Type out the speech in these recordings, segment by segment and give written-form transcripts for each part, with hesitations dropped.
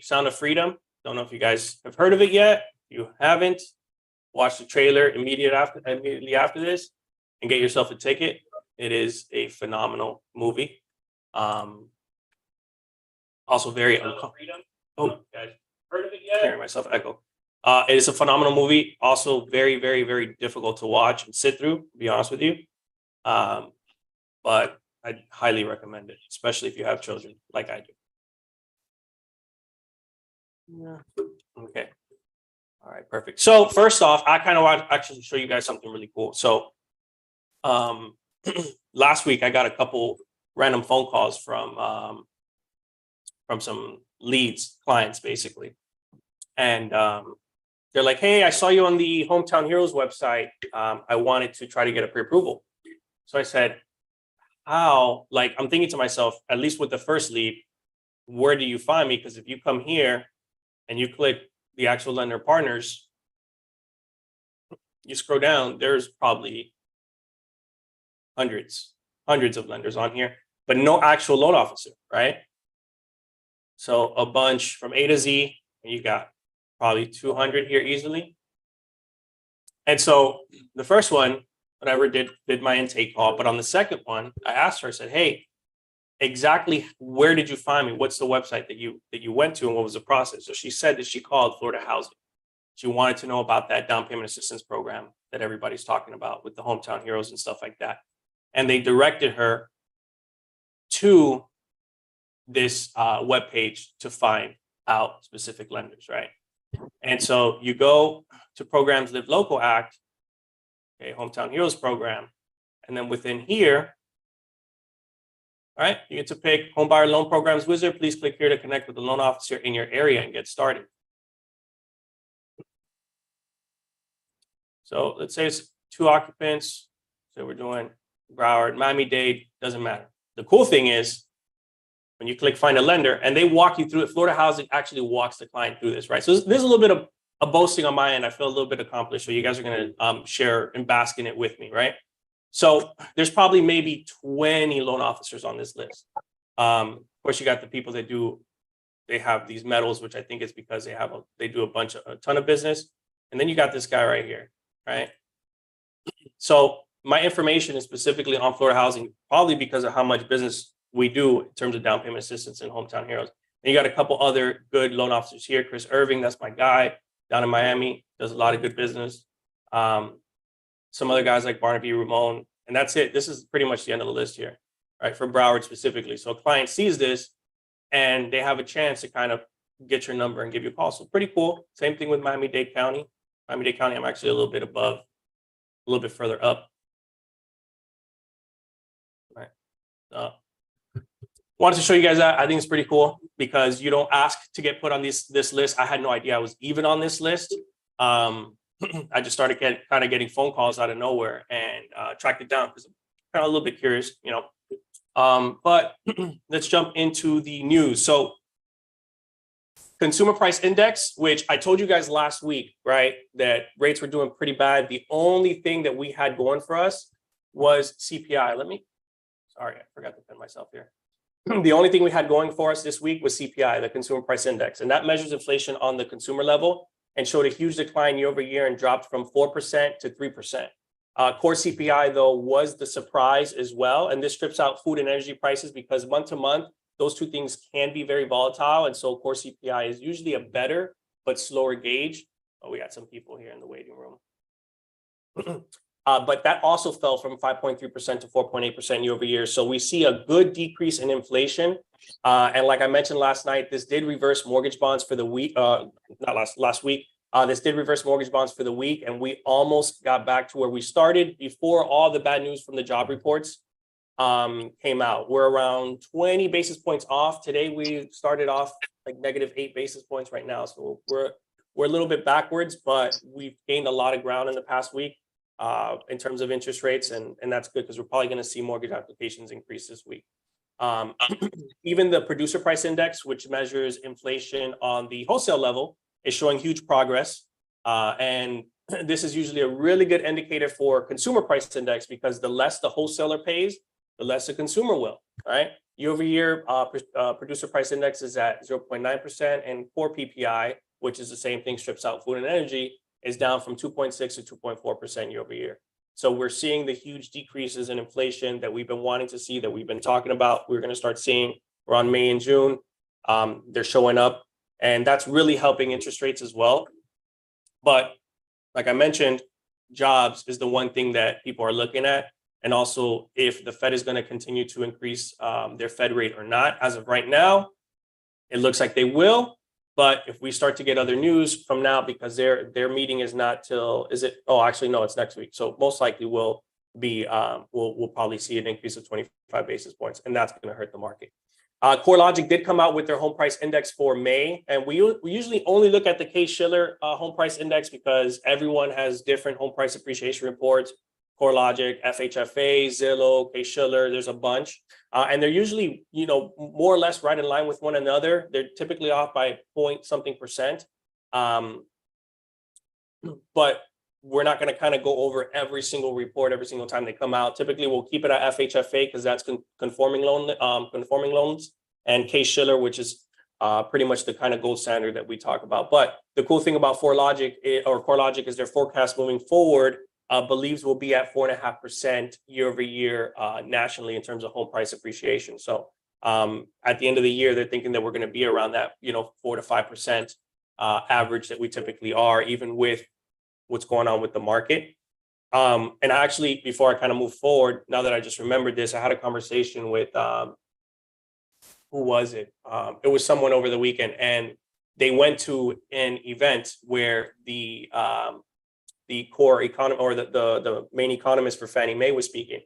Sound of Freedom. Don't know if you guys have heard of it yet. If you haven't, watch the trailer immediately after this and get yourself a ticket. It is a phenomenal movie. Also very uncomfortable. Oh, guys, heard of it yet? Hearing myself echo. It is a phenomenal movie. Also very, very, very difficult to watch and sit through, to be honest with you. But I highly recommend it, especially if you have children like I do. Yeah. Okay. All right, perfect. So first off, I kind of want to actually show you guys something really cool. So last week I got a couple random phone calls from some clients basically. And they're like, hey, I saw you on the Hometown Heroes website. I wanted to try to get a pre-approval. So I said, how? Like, I'm thinking to myself, at least with the first lead, where do you find me? Because if you come here and you click the actual lender partners, you scroll down, there's probably hundreds of lenders on here, but no actual loan officer, right? So a bunch from A to Z, and you got probably 200 here easily. And so the first one, whatever, did my intake call. But on the second one, I asked her, I said, hey, exactly where did you find me? What's the website that you went to and what was the process? So she said that she called Florida Housing. She wanted to know about that down payment assistance program that everybody's talking about with the Hometown Heroes and stuff like that. And they directed her to this webpage to find out specific lenders, right? And so you go to Programs Live Local Act, okay, Hometown Heroes program, and then within here, all right, you get to pick Home Buyer Loan Programs Wizard. Please click here to connect with the loan officer in your area and get started. So let's say it's 2 occupants. So we're doing Broward, Miami-Dade, doesn't matter. The cool thing is when you click find a lender and they walk you through it, Florida Housing actually walks the client through this, right? So there's a little bit of a boasting on my end. I feel a little bit accomplished. So you guys are going to share and bask in it with me, right? So there's probably maybe 20 loan officers on this list. Of course, you got the people that they have these medals, which I think is because they do a ton of business. And then you got this guy right here, right? So my information is specifically on Florida Housing, probably because of how much business we do in terms of down payment assistance and Hometown Heroes. And you got a couple other good loan officers here. Chris Irving, that's my guy down in Miami, does a lot of good business. Some other guys like Barnaby Ramon, and that's it. This is pretty much the end of the list here, right? For Broward specifically. So a client sees this and they have a chance to kind of get your number and give you a call. So pretty cool. Same thing with Miami-Dade County. Miami-Dade County, I'm actually a little bit above, a little bit further up. All right. Wanted to show you guys that. I think it's pretty cool because you don't ask to get put on this list. I had no idea I was even on this list. I just started getting phone calls out of nowhere and tracked it down because I'm kind of a little bit curious, you know. But let's jump into the news. So Consumer Price Index, which I told you guys last week, right, that rates were doing pretty bad. The only thing that we had going for us was CPI. Sorry, I forgot to pin myself here. The only thing we had going for us this week was CPI, the Consumer Price Index, and that measures inflation on the consumer level and showed a huge decline year over year and dropped from 4% to 3%. Core CPI, though, was the surprise as well. And this strips out food and energy prices because month to month, those two things can be very volatile. And so core CPI is usually a better but slower gauge. Oh, we got some people here in the waiting room. But that also fell from 5.3% to 4.8% year over year. So we see a good decrease in inflation. And like I mentioned last night, this did reverse mortgage bonds for the week, last week. This did reverse mortgage bonds for the week. And we almost got back to where we started before all the bad news from the job reports came out. We're around 20 basis points off. Today, we started off like -8 basis points right now. So we're a little bit backwards, but we've gained a lot of ground in the past week. In terms of interest rates, and that's good because we're probably going to see mortgage applications increase this week. Even the producer price index, which measures inflation on the wholesale level, is showing huge progress. And this is usually a really good indicator for consumer price index because the less the wholesaler pays, the less the consumer will, right? Year over year, producer price index is at 0.9%, and core PPI, which is the same thing, strips out food and energy, is down from 2.6 to 2.4% year over year. So we're seeing the huge decreases in inflation that we've been wanting to see, that we've been talking about. We're going to start seeing around May and June. They're showing up, and that's really helping interest rates as well. But like I mentioned, jobs is the one thing that people are looking at. And also if the Fed is going to continue to increase their Fed rate or not. As of right now, it looks like they will. But if we start to get other news from now, because their meeting is not till, is it? Oh, actually, no, it's next week. So most likely we'll probably see an increase of 25 basis points, and that's going to hurt the market. CoreLogic did come out with their home price index for May, and we usually only look at the Case-Shiller home price index because everyone has different home price appreciation reports. CoreLogic, FHFA, Zillow, Case-Shiller, there's a bunch. And they're usually, more or less right in line with one another. They're typically off by point something percent. But we're not going to kind of go over every single report every single time they come out. Typically, we'll keep it at FHFA because that's conforming loans, and Case-Shiller, which is pretty much the kind of gold standard that we talk about. But the cool thing about CoreLogic is their forecast moving forward believes will be at 4.5% year over year nationally in terms of home price appreciation. So at the end of the year, they're thinking that we're going to be around that 4 to 5% average that we typically are, even with what's going on with the market. And actually, before I kind of move forward, now that I just remembered this, I had a conversation with who was it? It was someone over the weekend, and they went to an event where the core economist, or the main economist for Fannie Mae, was speaking,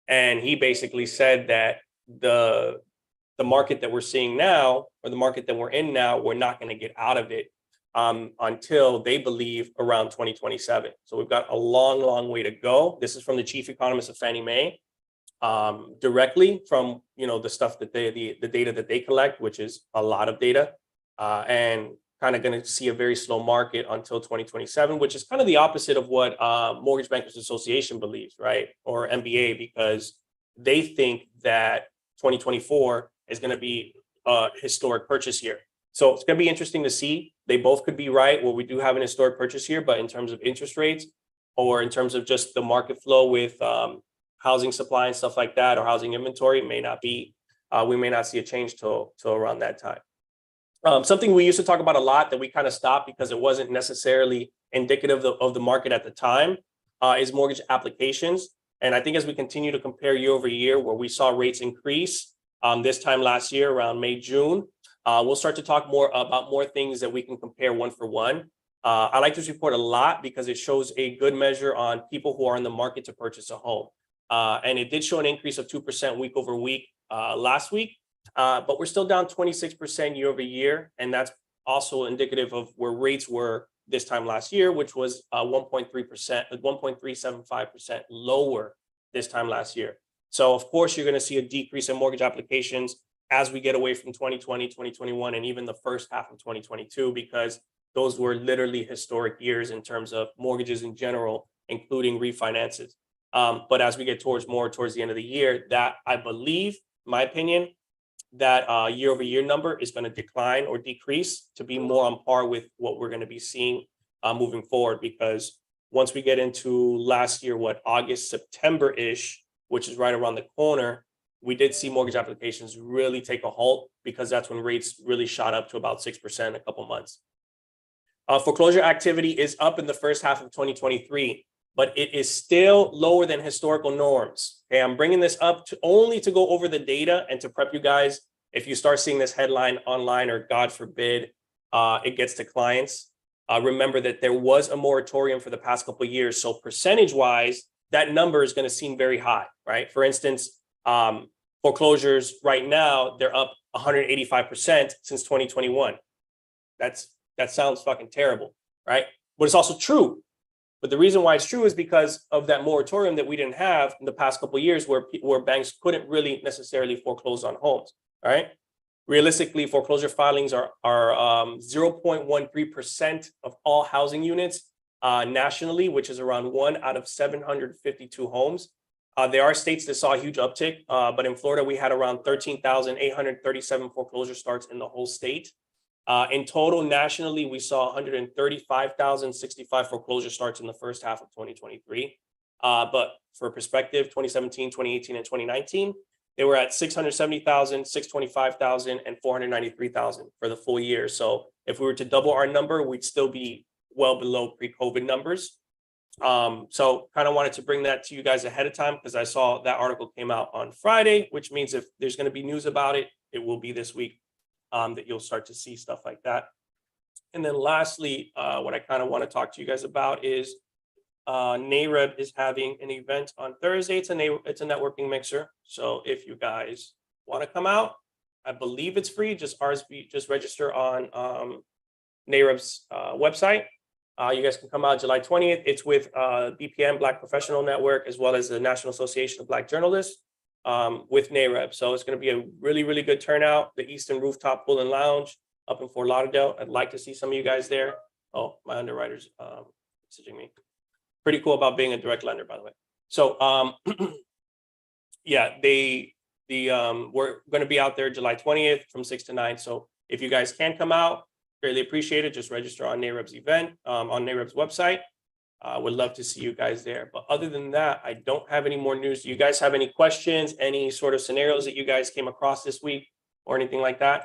and he basically said that the market that we're seeing now, or the market that we're in now, we're not going to get out of it until they believe around 2027. So we've got a long way to go. This is from the chief economist of Fannie Mae, directly from the stuff that the data that they collect, which is a lot of data, and kind of going to see a very slow market until 2027, which is kind of the opposite of what Mortgage Bankers Association believes, right? Or MBA, because they think that 2024 is going to be a historic purchase year. So it's going to be interesting to see. They both could be right. Well, we do have an historic purchase year, but in terms of interest rates, or in terms of just the market flow with housing supply and stuff like that, or housing inventory, it may not be. We may not see a change till around that time. Something we used to talk about a lot that we kind of stopped because it wasn't necessarily indicative of the market at the time is mortgage applications. And I think as we continue to compare year over year, where we saw rates increase this time last year around May, June, we'll start to talk more about more things that we can compare one for one. I like this report a lot because it shows a good measure on people who are in the market to purchase a home. And it did show an increase of 2% week over week last week. But we're still down 26% year over year. And that's also indicative of where rates were this time last year, which was 1.375% lower this time last year. So of course, you're going to see a decrease in mortgage applications as we get away from 2020, 2021, and even the first half of 2022, because those were literally historic years in terms of mortgages in general, including refinances. But as we get towards the end of the year, that I believe, my opinion, that year over year number is going to decline or decrease to be more on par with what we're going to be seeing moving forward. Because once we get into last year, August, September-ish, which is right around the corner, we did see mortgage applications really take a halt because that's when rates really shot up to about 6% in a couple months. Foreclosure activity is up in the first half of 2023, but it is still lower than historical norms. Okay, I'm bringing this up only to go over the data and to prep you guys. If you start seeing this headline online, or God forbid, it gets to clients, remember that there was a moratorium for the past couple of years. So percentage-wise, that number is going to seem very high, right? For instance, foreclosures right now, they're up 185% since 2021. That sounds fucking terrible, right? But it's also true. But the reason why it's true is because of that moratorium that we didn't have in the past couple of years, where banks couldn't really necessarily foreclose on homes. All right. Realistically, foreclosure filings are 0.13% of all housing units nationally, which is around 1 out of 752 homes. There are states that saw a huge uptick, but in Florida, we had around 13,837 foreclosure starts in the whole state. In total, nationally, we saw 135,065 foreclosure starts in the first half of 2023. But for perspective, 2017, 2018, and 2019, they were at 670,000, 625,000, and 493,000 for the full year. So if we were to double our number, we'd still be well below pre-COVID numbers. So kind of wanted to bring that to you guys ahead of time because I saw that article came out on Friday, which means if there's going to be news about it, it will be this week that you'll start to see stuff like that. And then lastly, what I kind of want to talk to you guys about is NAREB is having an event on Thursday. It's a networking mixer. So if you guys want to come out, I believe it's free. Just register on NAREB's website. You guys can come out July 20th. It's with BPN, Black Professional Network, as well as the National Association of Black Journalists with NAREB. So it's going to be a really, really good turnout. The Eastern Rooftop Pool and Lounge up in Fort Lauderdale. I'd like to see some of you guys there. Oh, my underwriter's messaging me. Pretty cool about being a direct lender, by the way. So yeah, we're going to be out there July 20th from 6 to 9. So if you guys can come out, greatly appreciate it. Just register on NAREB's event, on NAREB's website. Would love to see you guys there. But other than that, I don't have any more news. Do you guys have any questions, any sort of scenarios that you guys came across this week or anything like that?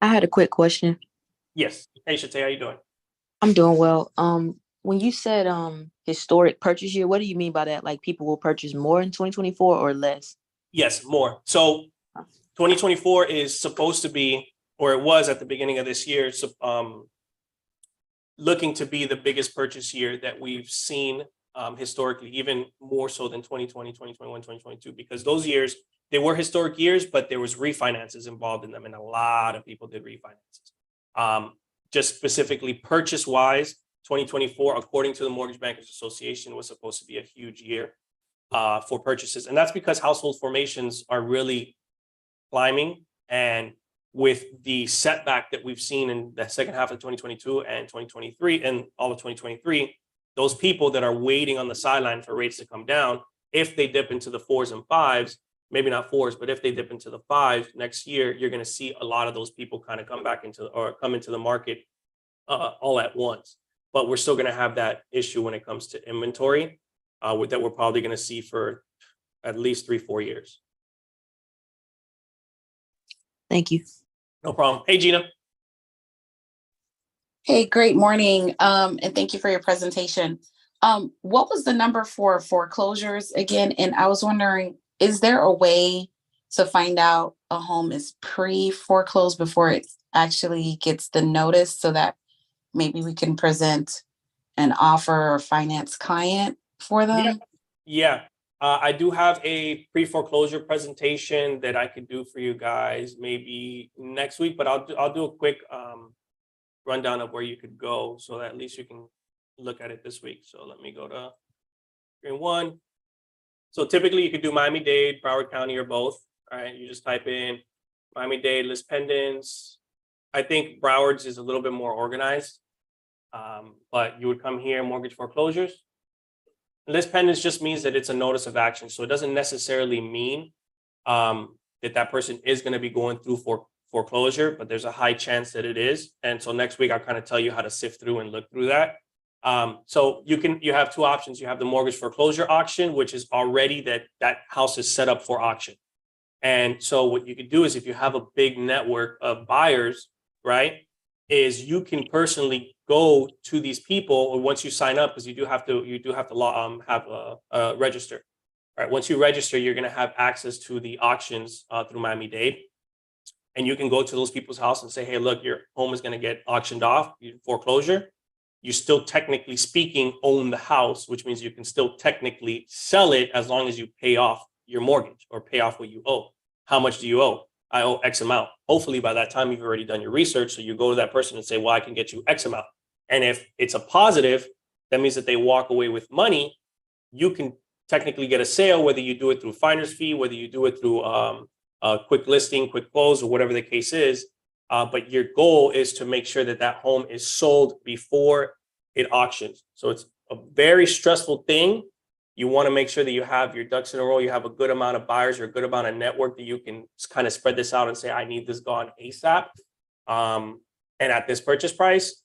I had a quick question. Yes. Hey, Shate, how you doing? I'm doing well. When you said historic purchase year, what do you mean by that? Like people will purchase more in 2024 or less? Yes, more. So 2024 is supposed to be, or it was at the beginning of this year, looking to be the biggest purchase year that we've seen historically, even more so than 2020, 2021, 2022, because those years, they were historic years, but there was refinances involved in them, and a lot of people did refinances. Just specifically purchase-wise, 2024, according to the Mortgage Bankers Association, was supposed to be a huge year for purchases. And that's because household formations are really climbing. And with the setback that we've seen in the second half of 2022 and 2023 and all of 2023, those people that are waiting on the sideline for rates to come down, if they dip into the 4s and 5s, maybe not 4s, but if they dip into the 5s next year, you're going to see a lot of those people kind of come into the market all at once. But we're still going to have that issue when it comes to inventory that we're probably going to see for at least 3-4 years. Thank you. No problem. Hey, Gina. Hey, great morning. And thank you for your presentation. What was the number for foreclosures again? And I was wondering, is there a way to find out a home is pre-foreclosed before it actually gets the notice so that maybe we can present an offer or finance client for them? Yeah. I do have a pre-foreclosure presentation that I could do for you guys maybe next week, but I'll do a quick rundown of where you could go so that at least you can look at it this week. So let me go to screen one. So typically you could do Miami-Dade, Broward County, or both. All right, you just type in Miami-Dade list pendants. I think Broward's is a little bit more organized, but you would come here, mortgage foreclosures. List pendants just means that it's a notice of action. So it doesn't necessarily mean that person is going to be going through foreclosure, but there's a high chance that it is. And so next week, I'll kind of tell you how to sift through and look through that. So you have two options. You have the mortgage foreclosure auction, which is already that house is set up for auction. And so what you could do is if you have a big network of buyers, right, is you can personally go to these people, or once you sign up, because you do have to register. All right, once you register, you're going to have access to the auctions through Miami-Dade, and you can go to those people's house and say, "Hey, look, your home is going to get auctioned off, foreclosure." You still, technically speaking, own the house, which means you can still technically sell it as long as you pay off your mortgage or pay off what you owe. How much do you owe? I owe X amount. Hopefully by that time you've already done your research. So you go to that person and say, well, I can get you X amount. And if it's a positive, that means that they walk away with money. You can technically get a sale, whether you do it through finder's fee, whether you do it through a quick listing, quick close, or whatever the case is. But your goal is to make sure that home is sold before it auctions. So it's a very stressful thing. you want to make sure that you have your ducks in a row. You have a good amount of buyers or a good amount of network that you can kind of spread this out and say, I need this gone ASAP. And at this purchase price,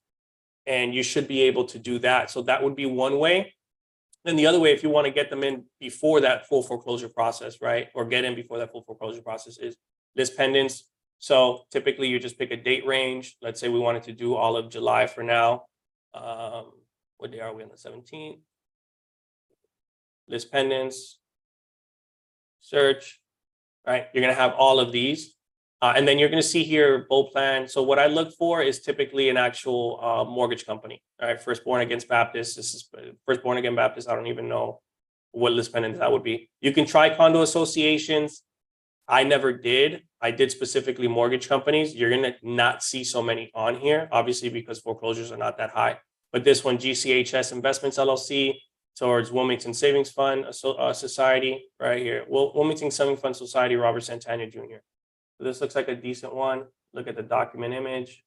and you should be able to do that. So that would be one way. Then the other way, if you want to get them in before that full foreclosure process, right? Or get in before that full foreclosure process is list pendants. So typically you just pick a date range. Let's say we wanted to do all of July for now. What day are we on, the 17th? List pendants, search, right? You're going to have all of these. And then you're going to see here bold plan. So what I look for is typically an actual mortgage company. All right, Firstborn Against Baptist. This is Firstborn Against Baptist. I don't even know what list pendant that would be. You can try condo associations. I never did. I did specifically mortgage companies. You're going to not see so many on here, obviously, because foreclosures are not that high. But this one, GCHS Investments LLC, towards Wilmington Savings Fund Society, right here. Wilmington Savings Fund Society, Robert Santana Jr. So this looks like a decent one. Look at the document image.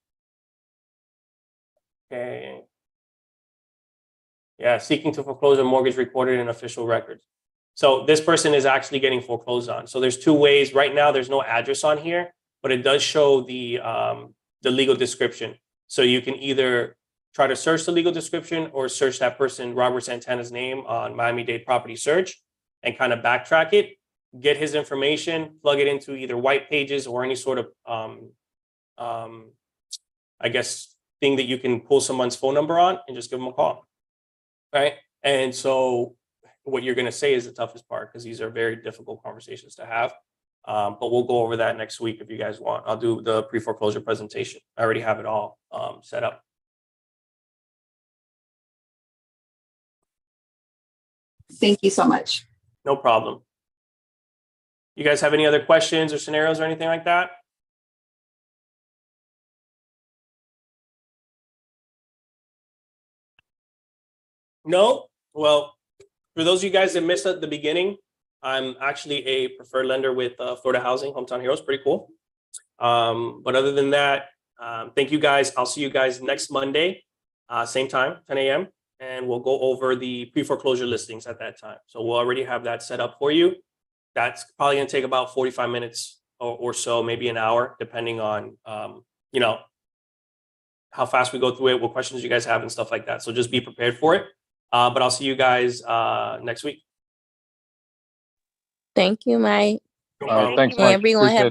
Okay. Yeah, seeking to foreclose a mortgage recorded in official records. So this person is actually getting foreclosed on. So there's two ways. Right now, there's no address on here, but it does show the legal description. So you can either try to search the legal description or search that person, Robert Santana's name, on Miami-Dade Property Search and kind of backtrack it, get his information, plug it into either white pages or any sort of, I guess, thing that you can pull someone's phone number on and just give them a call, right? And so what you're going to say is the toughest part because these are very difficult conversations to have. But we'll go over that next week if you guys want. I'll do the pre-foreclosure presentation. I already have it all set up. Thank you so much. No problem. You guys have any other questions or scenarios or anything like that? No? Well, for those of you guys that missed at the beginning, I'm actually a preferred lender with Florida Housing, Hometown Heroes, pretty cool. But other than that, thank you guys. I'll see you guys next Monday, same time, 10 a.m. And we'll go over the pre-foreclosure listings at that time. So we'll already have that set up for you. That's probably going to take about 45 minutes or so, maybe an hour, depending on, you know, how fast we go through it, what questions you guys have and stuff like that. So just be prepared for it. But I'll see you guys next week. Thank you, Mike. No problem. Thanks, Mike. Everyone have Appreciate